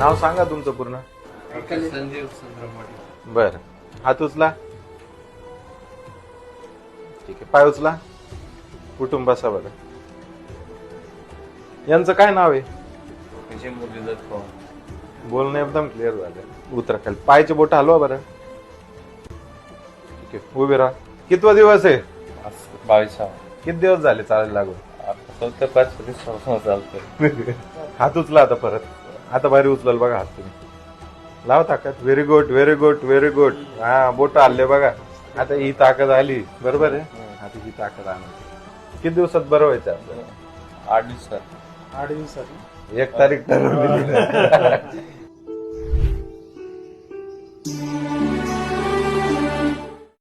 नाव सांगा तुमचं पूर्ण. संजीव चंद्रमोडी. बर. हात उचला. ठीक आहे. पाय उचला. कुटुंब बसा बरं. यांचं काय नाव आहे? म्हणजे मुरलीधर पवार. बोलणं एकदम क्लिअर झालं. उतरा खाली. पायचे बोट हलवा बरं. ठीक आहे. उभे राहा. कितवा दिवस आहे? 22. किती दिवस झाले चालायला लागून? आता फक्त 5 दिवस चालतोय. हात उचला आता परत. आता भारी उचलाल बघा हात तुम्ही. लाव ताकद. Very good, very good, very good. हा, बोट हल्ले बघा. आता ही ताकद आली. बरोबर आहे. आता ही ताकद आणायची. किती दिवसात बरं व्हायचं आपल्याला? 8 दिवसात. 8 दिवसात 1 तारीख ठरवली.